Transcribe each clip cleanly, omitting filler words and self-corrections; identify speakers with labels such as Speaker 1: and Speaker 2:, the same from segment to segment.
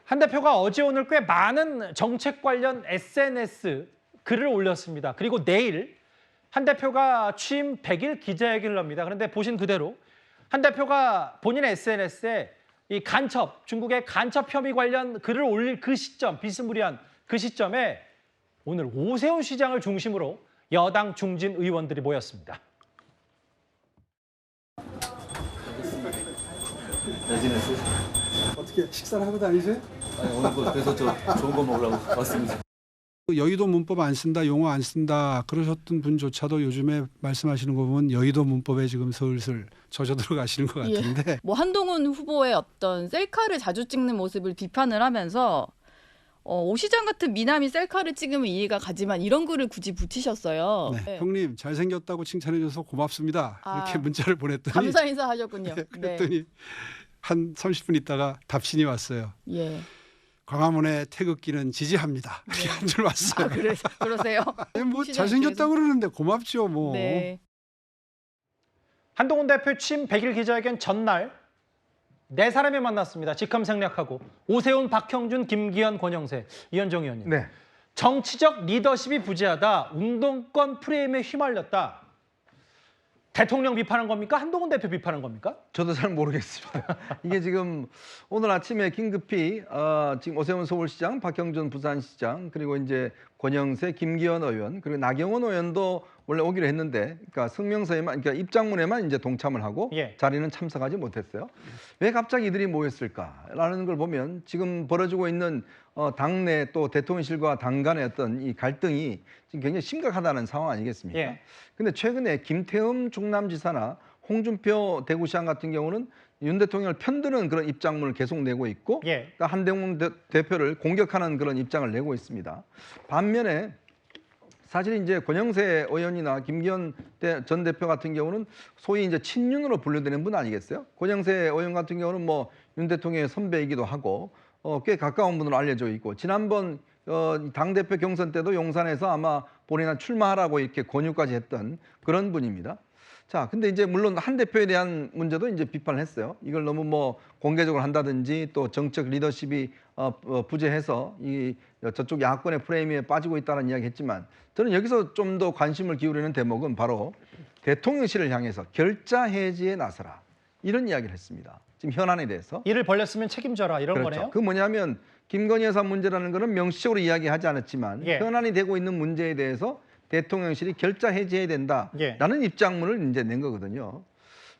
Speaker 1: 한 대표가 어제 오늘 꽤 많은 정책 관련 SNS 글을 올렸습니다. 그리고 내일 한 대표가 취임 100일 기자회견을 합니다. 그런데 보신 그대로 한 대표가 본인의 SNS에 이 중국의 간첩 혐의 관련 글을 올릴 그 시점, 비스무리한 그 시점에 오늘 오세훈 시장을 중심으로 여당 중진 의원들이 모였습니다.
Speaker 2: 잘 지냈어요?
Speaker 3: 어떻게 식사를 하고 다니세요?
Speaker 2: 아니, 오늘 그래서 저 좋은 거 먹으려고 왔습니다.
Speaker 3: 여의도 문법 안 쓴다, 용어 안 쓴다 그러셨던 분조차도 요즘에 말씀하시는 거 보면 여의도 문법에 지금 슬슬 젖어 들어가시는 것 같은데.
Speaker 4: 뭐 한동훈 후보의 어떤 셀카를 자주 찍는 모습을 비판을 하면서 오 시장 같은 미남이 셀카를 찍으면 이해가 가지만 이런 글을 굳이 붙이셨어요.
Speaker 3: 네.
Speaker 4: 네.
Speaker 3: 형님 잘생겼다고 칭찬해줘서 고맙습니다.
Speaker 4: 아,
Speaker 3: 이렇게 문자를 보냈더니
Speaker 4: 감사 인사 하셨군요.
Speaker 3: 그랬더니 한 30분 있다가 답신이 왔어요.
Speaker 4: 예.
Speaker 3: 광화문의 태극기는 지지합니다. 이렇게 한 줄 왔어요.
Speaker 4: 아, 그러세요?
Speaker 3: 아니, 뭐
Speaker 4: 시장
Speaker 3: 잘생겼다고 그러는데 고맙죠 뭐.
Speaker 4: 네.
Speaker 1: 한동훈 대표 취임 100일 기자회견 전날 네 사람이 만났습니다. 직함 생략하고 오세훈, 박형준, 김기현, 권영세, 이현정 의원님.
Speaker 5: 네.
Speaker 1: 정치적 리더십이 부재하다. 운동권 프레임에 휘말렸다. 대통령 비판한 겁니까? 한동훈 대표 비판한 겁니까?
Speaker 5: 저도 잘 모르겠습니다. 이게 지금 오늘 아침에 긴급히 지금 오세훈 서울시장, 박형준 부산시장, 그리고 이제 권영세, 김기현 의원, 그리고 나경원 의원도 원래 오기로 했는데, 그러니까 성명서에만, 그러니까 입장문에만 이제 동참을 하고
Speaker 1: 예.
Speaker 5: 자리는 참석하지 못했어요. 왜 갑자기 이들이 모였을까라는 걸 보면 지금 벌어지고 있는 당내 또 대통령실과 당 간의 어떤 이 갈등이 지금 굉장히 심각하다는 상황 아니겠습니까?
Speaker 1: 예.
Speaker 5: 근데 최근에 김태흠 충남지사나 홍준표 대구시장 같은 경우는 윤 대통령을 편드는 그런 입장문을 계속 내고 있고,
Speaker 1: 예.
Speaker 5: 그러니까 한동훈 대표를 공격하는 그런 입장을 내고 있습니다. 반면에 사실 이제 권영세 의원이나 김기현 전 대표 같은 경우는 소위 이제 친윤으로 분류되는 분 아니겠어요? 권영세 의원 같은 경우는 뭐 윤 대통령의 선배이기도 하고 꽤 가까운 분으로 알려져 있고, 지난번 당 대표 경선 때도 용산에서 아마 본인은 출마하라고 이렇게 권유까지 했던 그런 분입니다. 자, 근데 이제 물론 한 대표에 대한 문제도 이제 비판을 했어요. 이걸 너무 뭐 공개적으로 한다든지 또 정책 리더십이 부재해서 이 저쪽 야권의 프레임에 빠지고 있다는 이야기 했지만, 저는 여기서 좀 더 관심을 기울이는 대목은 바로 대통령실을 향해서 결자 해지에 나서라, 이런 이야기를 했습니다. 지금 현안에 대해서.
Speaker 1: 이를 벌렸으면 책임져라 이런
Speaker 5: 그렇죠.
Speaker 1: 거네요.
Speaker 5: 그 뭐냐면 김건희 여사 문제라는 거는 명시적으로 이야기하지 않았지만
Speaker 1: 예.
Speaker 5: 현안이 되고 있는 문제에 대해서 대통령실이 결자 해지해야 된다라는
Speaker 1: 예.
Speaker 5: 입장문을 이제 낸 거거든요.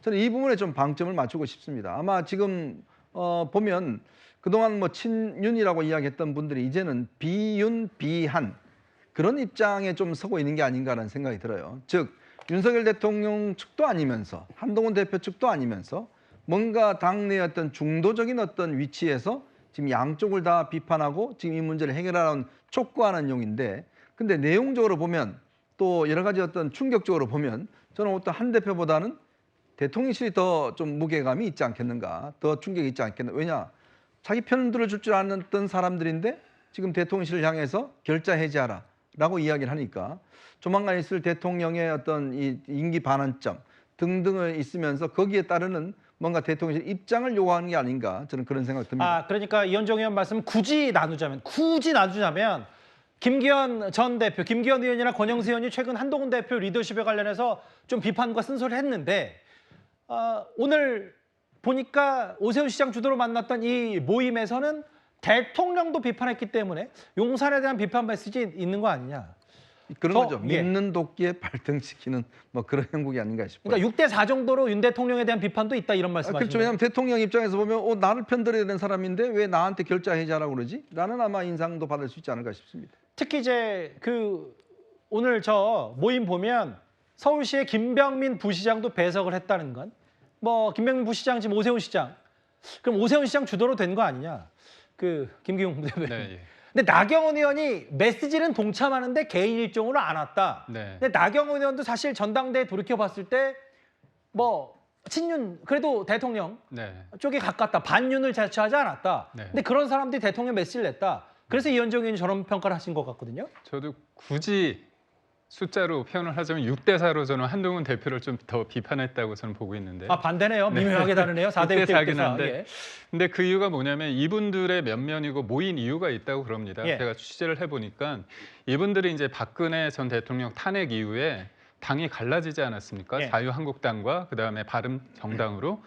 Speaker 5: 저는 이 부분에 좀 방점을 맞추고 싶습니다. 아마 지금 보면 그동안 뭐 친윤이라고 이야기했던 분들이 이제는 비윤, 비한 그런 입장에 좀 서고 있는 게 아닌가라는 생각이 들어요. 즉 윤석열 대통령 측도 아니면서 한동훈 대표 측도 아니면서 뭔가 당내의 어떤 중도적인 어떤 위치에서 지금 양쪽을 다 비판하고 지금 이 문제를 해결하는 촉구하는 용인데, 근데 내용적으로 보면 또 여러 가지 어떤 충격적으로 보면 저는 어떤 한 대표보다는 대통령실이 더 좀 무게감이 있지 않겠는가, 더 충격이 있지 않겠는가. 왜냐, 자기 편 들어줄 줄 아는 사람들인데 지금 대통령실을 향해서 결자 해지하라 라고 이야기를 하니까 조만간 있을 대통령의 어떤 이 임기 반환점 등등을 있으면서 거기에 따르는 뭔가 대통령실 입장을 요구하는 게 아닌가, 저는 그런 생각 듭니다.
Speaker 1: 그러니까 이현정 의원 말씀 굳이 나누자면 김기현 전 대표, 김기현 의원이나 권영세 의원이 최근 한동훈 대표 리더십에 관련해서 좀 비판과 쓴소리를 했는데, 오늘 보니까 오세훈 시장 주도로 만났던 이 모임에서는 대통령도 비판했기 때문에 용산에 대한 비판 메시지 있는 거 아니냐.
Speaker 5: 그런 거죠.
Speaker 1: 예.
Speaker 5: 믿는 도끼에 발등시키는 뭐 그런 형국이 아닌가 싶어요.
Speaker 1: 그러니까 6대4 정도로 윤 대통령에 대한 비판도 있다 이런 말씀하시는
Speaker 5: 그렇죠. 왜냐하면 대통령 입장에서 보면 나를 편들어야 되는 사람인데 왜 나한테 결자 해지하라고 그러지? 라는 아마 인상도 받을 수 있지 않을까 싶습니다.
Speaker 1: 특히 이제 오늘 저 모임 보면 서울시의 김병민 부시장도 배석을 했다는 건, 뭐 김병민 부시장 지금 오세훈 시장, 그럼 오세훈 시장 주도로 된 거 아니냐? 김기용 대표님.
Speaker 6: 네, 예.
Speaker 1: 근데 나경원 의원이 메시지는 동참하는데 개인 일정으로 안 왔다.
Speaker 6: 네.
Speaker 1: 근데 나경원 의원도 사실 전당대회 돌이켜 봤을 때 뭐 친윤, 그래도 대통령
Speaker 6: 네.
Speaker 1: 쪽에 가깝다, 반윤을 자처하지 않았다.
Speaker 6: 네.
Speaker 1: 근데 그런 사람들이 대통령 메시지를 냈다. 그래서 이현정 의원이 저런 평가를 하신 것 같거든요.
Speaker 6: 저도 굳이 숫자로 표현을 하자면 6대 4로 저는 한동훈 대표를 좀 더 비판했다고 저는 보고 있는데.
Speaker 1: 아 반대네요. 미묘하게 다르네요. 4대 6대
Speaker 6: 4긴
Speaker 1: 4.
Speaker 6: 한데.
Speaker 1: 예.
Speaker 6: 근데 그 이유가 뭐냐면 이분들의 면면이고 모인 이유가 있다고 그럽니다.
Speaker 1: 예.
Speaker 6: 제가 취재를 해보니까 이분들이 이제 박근혜 전 대통령 탄핵 이후에 당이 갈라지지 않았습니까?
Speaker 1: 예.
Speaker 6: 자유한국당과 그다음에 바른정당으로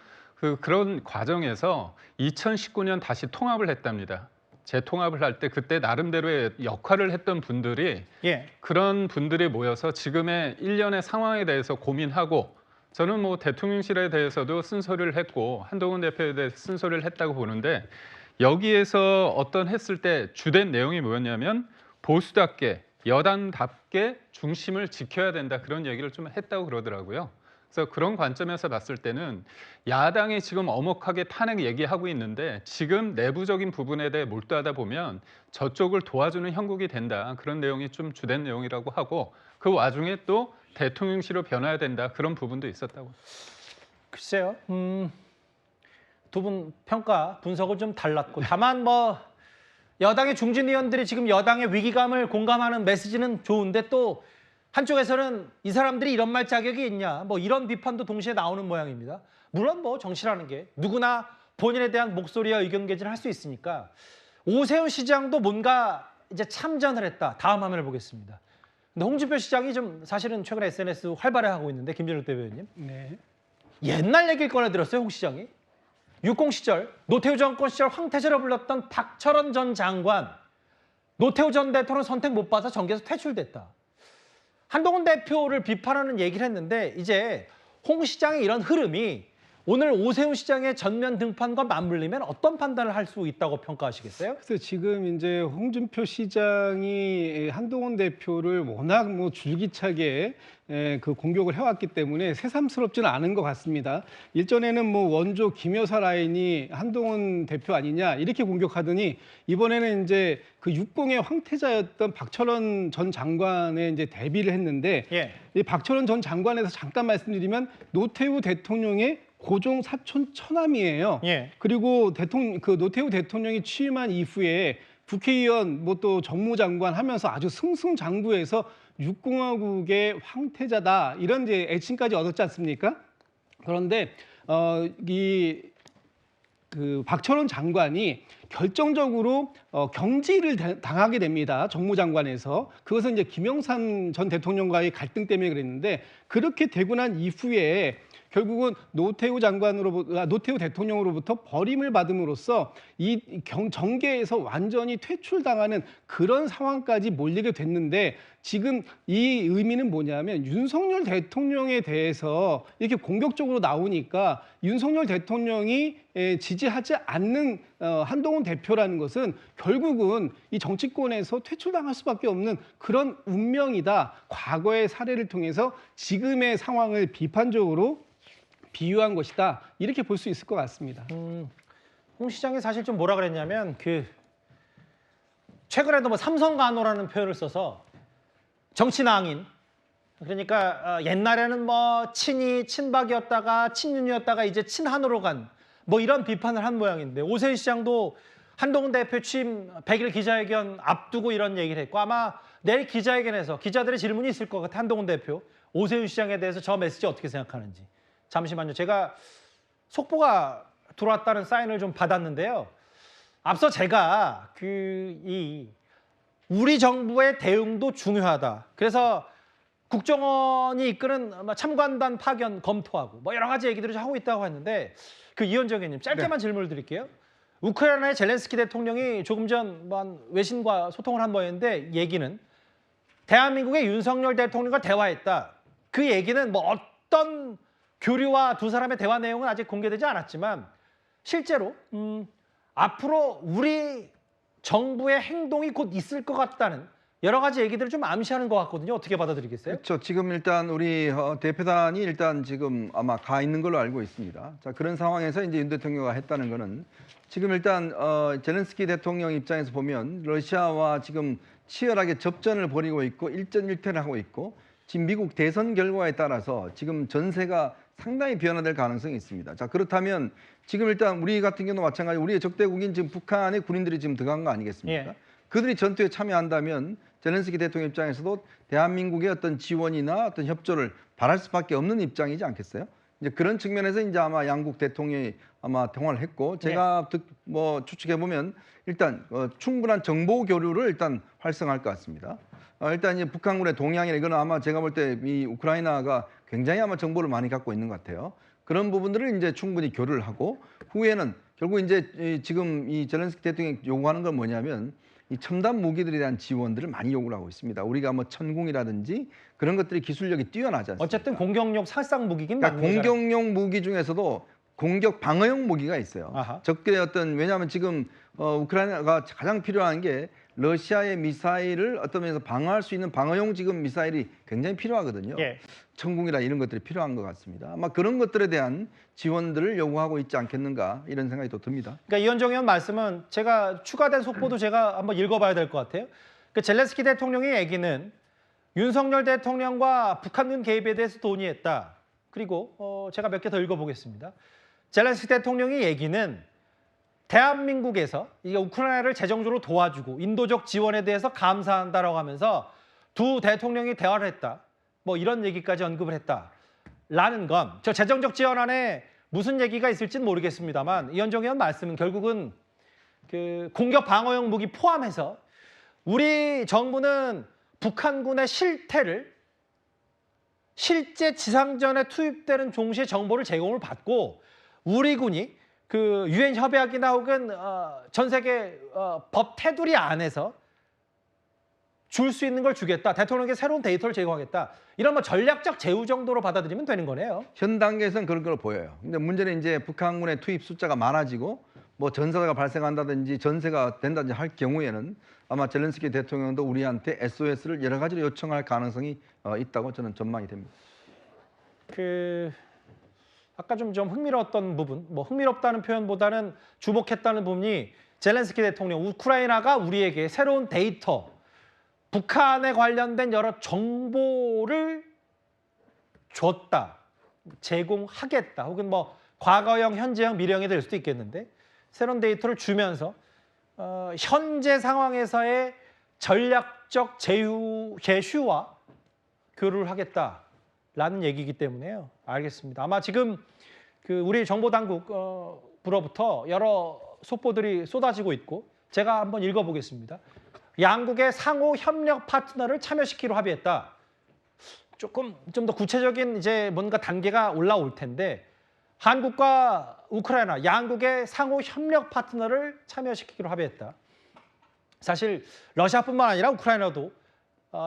Speaker 6: 그런 과정에서 2019년 다시 통합을 했답니다. 재통합을 할 때 그때 나름대로의 역할을 했던 분들이
Speaker 1: 예.
Speaker 6: 그런 분들이 모여서 지금의 일련의 상황에 대해서 고민하고 저는 뭐 대통령실에 대해서도 쓴소리를 했고 한동훈 대표에 대해서 쓴소리를 했다고 보는데 여기에서 어떤 했을 때 주된 내용이 뭐였냐면 보수답게 여당답게 중심을 지켜야 된다 그런 얘기를 좀 했다고 그러더라고요. 그래서 그런 관점에서 봤을 때는 야당이 지금 엄혹하게 탄핵 얘기하고 있는데 지금 내부적인 부분에 대해 몰두하다 보면 저쪽을 도와주는 형국이 된다. 그런 내용이 좀 주된 내용이라고 하고 그 와중에 또 대통령실로 변화해야 된다. 그런 부분도 있었다고.
Speaker 1: 글쎄요. 두 분 평가 분석은 좀 달랐고 다만 뭐 여당의 중진 의원들이 지금 여당의 위기감을 공감하는 메시지는 좋은데 또 한쪽에서는 이 사람들이 이런 말 자격이 있냐 뭐 이런 비판도 동시에 나오는 모양입니다. 물론 뭐 정치라는 게 누구나 본인에 대한 목소리와 의견 개진을 할 수 있으니까 오세훈 시장도 뭔가 이제 참전을 했다. 다음 화면을 보겠습니다. 근데 홍준표 시장이 좀 사실은 최근에 SNS 활발해하고 있는데 김준욱 대변인님.
Speaker 3: 네.
Speaker 1: 옛날 얘기를 꺼내들었어요. 홍 시장이. 60 시절 노태우 정권 시절 황태자로 불렸던 박철원 전 장관. 노태우 전 대통령 선택 못 받아서 정계에서 퇴출됐다. 한동훈 대표를 비판하는 얘기를 했는데 이제 홍 시장의 이런 흐름이 오늘 오세훈 시장의 전면 등판과 맞물리면 어떤 판단을 할 수 있다고 평가하시겠어요?
Speaker 3: 그래서 지금 이제 홍준표 시장이 한동훈 대표를 워낙 뭐 줄기차게 그 공격을 해왔기 때문에 새삼스럽지는 않은 것 같습니다. 일전에는 뭐 원조 김여사 라인이 한동훈 대표 아니냐 이렇게 공격하더니 이번에는 이제 그 육공의 황태자였던 박철원 전 장관에 이제 대비를 했는데
Speaker 1: 예.
Speaker 3: 이 박철원 전 장관에서 잠깐 말씀드리면 노태우 대통령의 고종 사촌 처남이에요.
Speaker 1: 예.
Speaker 3: 그리고 그 노태우 대통령이 취임한 이후에 국회의원 뭐 또 정무장관 하면서 아주 승승장구해서 육공화국의 황태자다 이런 이제 애칭까지 얻었지 않습니까? 그런데 그 박철원 장관이 결정적으로 경질을 당하게 됩니다. 정무장관에서. 그것은 이제 김영삼 전 대통령과의 갈등 때문에 그랬는데 그렇게 되고 난 이후에 결국은 노태우 대통령으로부터 버림을 받음으로써 이 정계에서 완전히 퇴출당하는 그런 상황까지 몰리게 됐는데 지금 이 의미는 뭐냐면 윤석열 대통령에 대해서 이렇게 공격적으로 나오니까 윤석열 대통령이 지지하지 않는 한동훈 대표라는 것은 결국은 이 정치권에서 퇴출당할 수밖에 없는 그런 운명이다. 과거의 사례를 통해서 지금의 상황을 비판적으로 비유한 것이다. 이렇게 볼 수 있을 것 같습니다.
Speaker 1: 홍 시장이 사실 좀 뭐라 그랬냐면 그 최근에도 뭐 삼성간호라는 표현을 써서 정치 낭인. 그러니까 옛날에는 뭐 친박이었다가 친윤이었다가 이제 친한으로 간 뭐 이런 비판을 한 모양인데 오세훈 시장도 한동훈 대표 취임 100일 기자회견 앞두고 이런 얘기를 했고 아마 내일 기자회견에서 기자들의 질문이 있을 것 같아. 한동훈 대표 오세훈 시장에 대해서 저 메시지 어떻게 생각하는지. 잠시만요. 제가 속보가 들어왔다는 사인을 좀 받았는데요. 앞서 제가 우리 정부의 대응도 중요하다. 그래서 국정원이 이끄는 참관단 파견 검토하고 뭐 여러 가지 얘기들을 하고 있다고 했는데 그 이현정 의원님 짧게만 질문을 드릴게요. 우크라이나의 젤렌스키 대통령이 조금 전 외신과 소통을 한 모양인데 얘기는 대한민국의 윤석열 대통령과 대화했다. 그 얘기는 뭐 어떤 교류와 두 사람의 대화 내용은 아직 공개되지 않았지만 실제로 앞으로 우리 정부의 행동이 곧 있을 것 같다는 여러 가지 얘기들을 좀 암시하는 것 같거든요. 어떻게 받아들이겠어요?
Speaker 5: 그렇죠. 지금 일단 우리 대표단이 일단 지금 아마 가 있는 걸로 알고 있습니다. 자, 그런 상황에서 이제 윤 대통령가 했다는 거는 지금 일단 젤렌스키 대통령 입장에서 보면 러시아와 지금 치열하게 접전을 벌이고 있고 일전일퇴를 하고 있고 지금 미국 대선 결과에 따라서 지금 전세가 상당히 변화될 가능성이 있습니다. 자, 그렇다면 지금 일단 우리 같은 경우도 마찬가지 우리의 적대국인 지금 북한의 군인들이 지금 들어간 거 아니겠습니까?
Speaker 1: 예.
Speaker 5: 그들이 전투에 참여한다면 젤렌스키 대통령 입장에서도 대한민국의 어떤 지원이나 어떤 협조를 바랄 수밖에 없는 입장이지 않겠어요? 이제 그런 측면에서 이제 아마 양국 대통령이 아마 통화를 했고 제가 추측해 보면 일단 충분한 정보 교류를 일단 활성화할 것 같습니다. 일단 이제 북한군의 동향이나 이거는 아마 제가 볼 때 이 우크라이나가 굉장히 아마 정보를 많이 갖고 있는 것 같아요. 그런 부분들을 이제 충분히 교류를 하고 후에는 결국 이제 지금 이 젤렌스키 대통령이 요구하는 건 뭐냐면 이 첨단 무기들에 대한 지원들을 많이 요구를 하고 있습니다. 우리가 뭐 천궁이라든지 그런 것들이 기술력이 뛰어나지 않습니까?
Speaker 1: 어쨌든 공격용 살상 무기긴
Speaker 5: 그러니까
Speaker 1: 맞는 거잖아요.
Speaker 5: 공격용 무기 중에서도 공격 방어용 무기가 있어요.
Speaker 1: 아하.
Speaker 5: 적들의 어떤 왜냐하면 지금 우크라이나가 가장 필요한 게 러시아의 미사일을 어떤 면에서 방어할 수 있는 방어용 지금 미사일이 굉장히 필요하거든요.
Speaker 1: 예.
Speaker 5: 천궁이나 이런 것들이 필요한 것 같습니다. 아마 그런 것들에 대한 지원들을 요구하고 있지 않겠는가 이런 생각이 또 듭니다.
Speaker 1: 그러니까 이현정 의원 말씀은 제가 추가된 속보도 제가 한번 읽어봐야 될 것 같아요. 그 젤렌스키 대통령의 얘기는 윤석열 대통령과 북한군 개입에 대해서 논의했다. 그리고 제가 몇 개 더 읽어보겠습니다. 젤렌스키 대통령의 얘기는 대한민국에서 이게 우크라이나를 재정적으로 도와주고 인도적 지원에 대해서 감사한다라고 하면서 두 대통령이 대화를 했다. 뭐 이런 얘기까지 언급을 했다라는 건 저 재정적 지원 안에 무슨 얘기가 있을지는 모르겠습니다만 이현정 의원 말씀은 결국은 그 공격 방어용 무기 포함해서 우리 정부는 북한군의 실태를 실제 지상전에 투입되는 종시의 정보를 제공을 받고 우리 군이 그 유엔 협약이나 혹은 전 세계 법 테두리 안에서 줄 수 있는 걸 주겠다. 대통령에게 새로운 데이터를 제공하겠다. 이런 뭐 전략적 제휴 정도로 받아들이면 되는 거네요.
Speaker 5: 현 단계에서는 그런 걸로 보여요. 근데 문제는 이제 북한군의 투입 숫자가 많아지고 뭐 전사가 발생한다든지 전세가 된다든지 할 경우에는 아마 젤렌스키 대통령도 우리한테 SOS를 여러 가지로 요청할 가능성이 있다고 저는 전망이 됩니다.
Speaker 1: 그 아까 좀 흥미로웠던 부분, 뭐 흥미롭다는 표현보다는 주목했다는 부분이 젤렌스키 대통령, 우크라이나가 우리에게 새로운 데이터, 북한에 관련된 여러 정보를 줬다, 제공하겠다, 혹은 뭐 과거형, 현재형, 미래형이 될 수도 있겠는데 새로운 데이터를 주면서 현재 상황에서의 전략적 제휴와 교류를 하겠다라는 얘기이기 때문에요. 알겠습니다. 아마 지금 그 우리 정보당국으로부터 여러 속보들이 쏟아지고 있고 제가 한번 읽어보겠습니다. 양국의 상호 협력 파트너를 참여시키기로 합의했다. 조금 좀 더 구체적인 이제 뭔가 단계가 올라올 텐데 한국과 우크라이나 양국의 상호 협력 파트너를 참여시키기로 합의했다. 사실 러시아뿐만 아니라 우크라이나도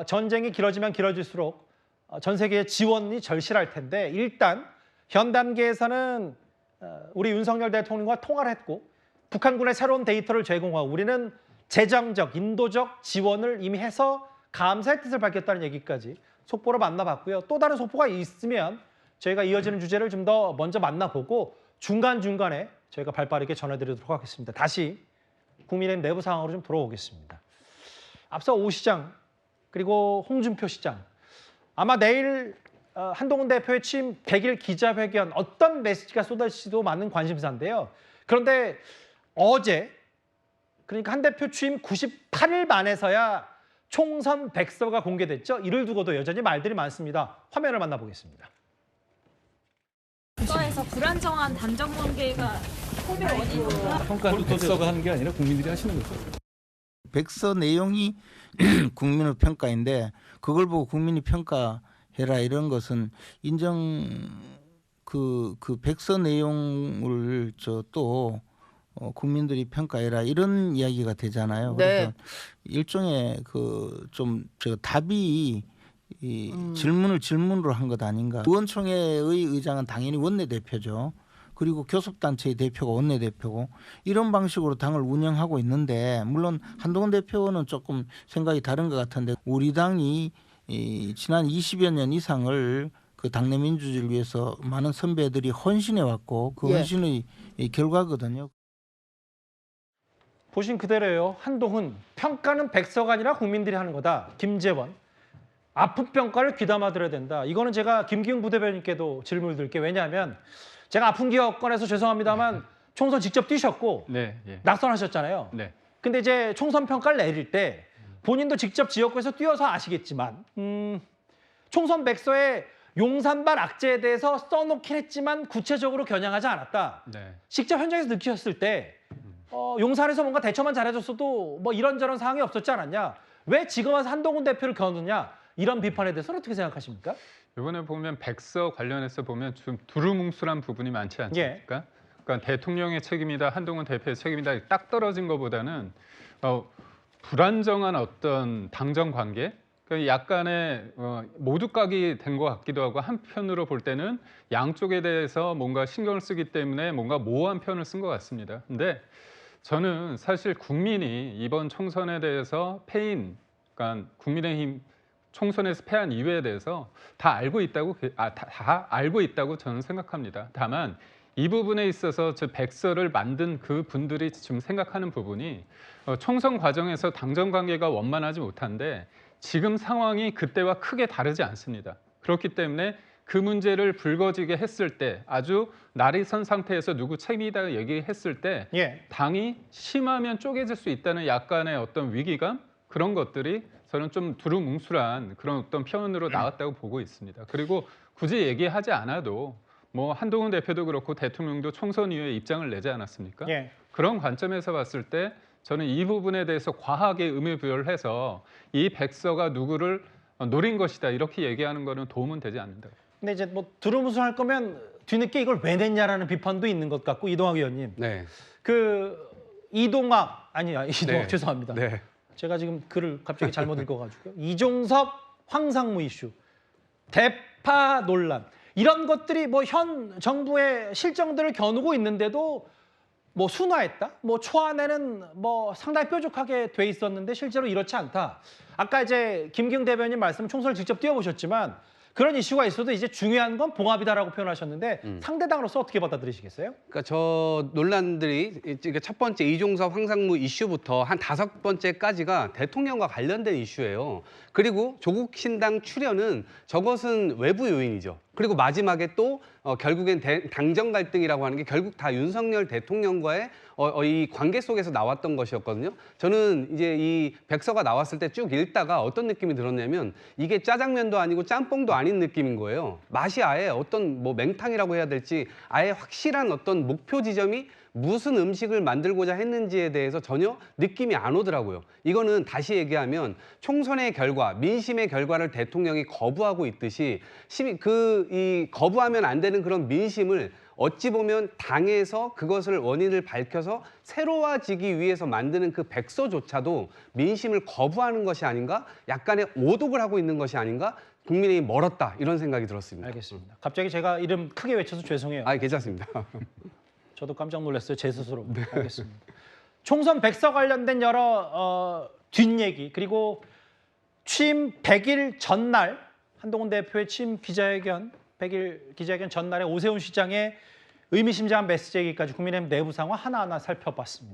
Speaker 1: 전쟁이 길어지면 길어질수록 전 세계의 지원이 절실할 텐데 일단 현 단계에서는 우리 윤석열 대통령과 통화를 했고 북한군의 새로운 데이터를 제공하고 우리는 재정적, 인도적 지원을 이미 해서 감사의 뜻을 밝혔다는 얘기까지 속보로 만나봤고요. 또 다른 속보가 있으면 저희가 이어지는 주제를 좀 더 먼저 만나보고 중간중간에 저희가 발빠르게 전해드리도록 하겠습니다. 다시 국민의힘 내부 상황으로 좀 돌아오겠습니다. 앞서 오 시장 그리고 홍준표 시장 아마 내일 한동훈 대표의 취임 100일 기자회견 어떤 메시지가 쏟아질지도 많은 관심사인데요. 그런데 어제 그러니까 한 대표 취임 98일 만에서야 총선 백서가 공개됐죠. 이를 두고도 여전히 말들이 많습니다. 화면을 만나보겠습니다.
Speaker 7: 국가에서 불안정한 단정 관계가 소멸 원인이다.
Speaker 2: 평가는 백서가 하는 게 아니라 국민들이 하시는 거죠.
Speaker 8: 백서 내용이 국민의 평가인데 그걸 보고 국민이 평가해라 이런 것은 인정 그 백서 내용을 또 국민들이 평가해라 이런 이야기가 되잖아요.
Speaker 4: 네.
Speaker 8: 그래서 일종의 답이 질문을 질문으로 한 것 아닌가. 의원총회의 의장은 당연히 원내대표죠. 그리고 교섭단체의 대표가 원내대표고 이런 방식으로 당을 운영하고 있는데 물론 한동훈 대표는 조금 생각이 다른 것 같은데 우리 당이 지난 20여 년 이상을 그 당내 민주주의를 위해서 많은 선배들이 헌신해왔고 그 헌신의 결과거든요.
Speaker 1: 보신 그대로예요. 한동훈 평가는 백서가 아니라 국민들이 하는 거다. 김재원 아픈 평가를 귀담아 들어야 된다. 이거는 제가 김기웅 부대변인께도 질문을 드릴게요. 왜냐하면 제가 아픈 기억 꺼내서 죄송합니다만 총선 직접 뛰셨고
Speaker 6: 네, 예.
Speaker 1: 낙선하셨잖아요.
Speaker 6: 네.
Speaker 1: 근데 이제 총선 평가를 내릴 때 본인도 직접 지역구에서 뛰어서 아시겠지만 총선 백서에 용산발 악재에 대해서 써놓긴 했지만 구체적으로 겨냥하지 않았다.
Speaker 6: 네.
Speaker 1: 직접 현장에서 느끼셨을 때 용산에서 뭔가 대처만 잘해줬어도 뭐 이런저런 상황이 없었지 않았냐? 왜 지금 와서 한동훈 대표를 겨누냐? 이런 비판에 대해서는 어떻게 생각하십니까?
Speaker 6: 이번에 보면 백서 관련해서 보면 좀 두루뭉술한 부분이 많지 않습니까? 그러니까 대통령의 책임이다, 한동훈 대표의 책임이다 딱 떨어진 것보다는 불안정한 어떤 당정 관계, 그러니까 약간의 모두각이 된 것 같기도 하고 한편으로 볼 때는 양쪽에 대해서 뭔가 신경을 쓰기 때문에 뭔가 모호한 표현을 쓴 것 같습니다. 근데 저는 사실 국민이 이번 총선에 대해서 패인, 그러니까 국민의힘 총선에서 패한 이유에 대해서 다 알고 있다고 저는 생각합니다. 다만 이 부분에 있어서 저 백서를 만든 그 분들이 지금 생각하는 부분이 총선 과정에서 당정 관계가 원만하지 못한데 지금 상황이 그때와 크게 다르지 않습니다. 그렇기 때문에 그 문제를 불거지게 했을 때 아주 날이 선 상태에서 누구 책임이다 얘기했을 때 당이 심하면 쪼개질 수 있다는 약간의 어떤 위기감 그런 것들이 저는 좀 두루뭉술한 그런 어떤 표현으로 나왔다고 보고 있습니다. 그리고 굳이 얘기하지 않아도 뭐 한동훈 대표도 그렇고 대통령도 총선 이후에 입장을 내지 않았습니까? 그런 관점에서 봤을 때 저는 이 부분에 대해서 과하게 의미부여를 해서 이 백서가 누구를 노린 것이다 이렇게 얘기하는 거는 도움은 되지 않는다.
Speaker 1: 근데 이제 뭐 두루뭉술할 거면 뒤늦게 이걸 왜 냈냐라는 비판도 있는 것 같고 이동학 의원님.
Speaker 9: 네.
Speaker 1: 이동학
Speaker 9: 네.
Speaker 1: 죄송합니다.
Speaker 9: 네.
Speaker 1: 제가 지금 글을 갑자기 잘못 읽어가지고요. 이종섭 황상무 이슈, 대파 논란 이런 것들이 뭐 현 정부의 실정들을 겨누고 있는데도 뭐 순화했다, 뭐 초안에는 뭐 상당히 뾰족하게 돼 있었는데 실제로 이렇지 않다. 아까 이제 김기웅 대변인 말씀 총선을 직접 뛰어보셨지만 그런 이슈가 있어도 이제 중요한 건 봉합이다라고 표현하셨는데 상대당으로서 어떻게 받아들이시겠어요?
Speaker 9: 그러니까 저 논란들이 첫 번째 이종섭 황상무 이슈부터 한 5번째까지가 대통령과 관련된 이슈예요. 그리고 조국 신당 출연은 저것은 외부 요인이죠. 그리고 마지막에 또 결국엔 당정 갈등이라고 하는 게 결국 다 윤석열 대통령과의 이 관계 속에서 나왔던 것이었거든요. 저는 이제 이 백서가 나왔을 때 쭉 읽다가 어떤 느낌이 들었냐면 이게 짜장면도 아니고 짬뽕도 아닌 느낌인 거예요. 맛이 아예 어떤 뭐 맹탕이라고 해야 될지 아예 확실한 어떤 목표 지점이 무슨 음식을 만들고자 했는지에 대해서 전혀 느낌이 안 오더라고요. 이거는 다시 얘기하면 총선의 결과, 민심의 결과를 대통령이 거부하고 있듯이 이 거부하면 안 되는 그런 민심을 어찌 보면 당에서 그것을 원인을 밝혀서 새로워지기 위해서 만드는 그 백서조차도 민심을 거부하는 것이 아닌가? 약간의 오독을 하고 있는 것이 아닌가? 국민의힘이 멀었다 이런 생각이 들었습니다.
Speaker 1: 알겠습니다. 갑자기 제가 이름 크게 외쳐서 죄송해요.
Speaker 9: 괜찮습니다.
Speaker 1: 저도 깜짝 놀랐어요. 제 스스로. 알겠습니다. 총선 백서 관련된 여러 뒷얘기 그리고 취임 100일 전날 한동훈 대표의 취임 기자회견 100일 기자회견 전날에 오세훈 시장의 의미심장한 메시지 얘기까지 국민의힘 내부 상황 하나하나 살펴봤습니다.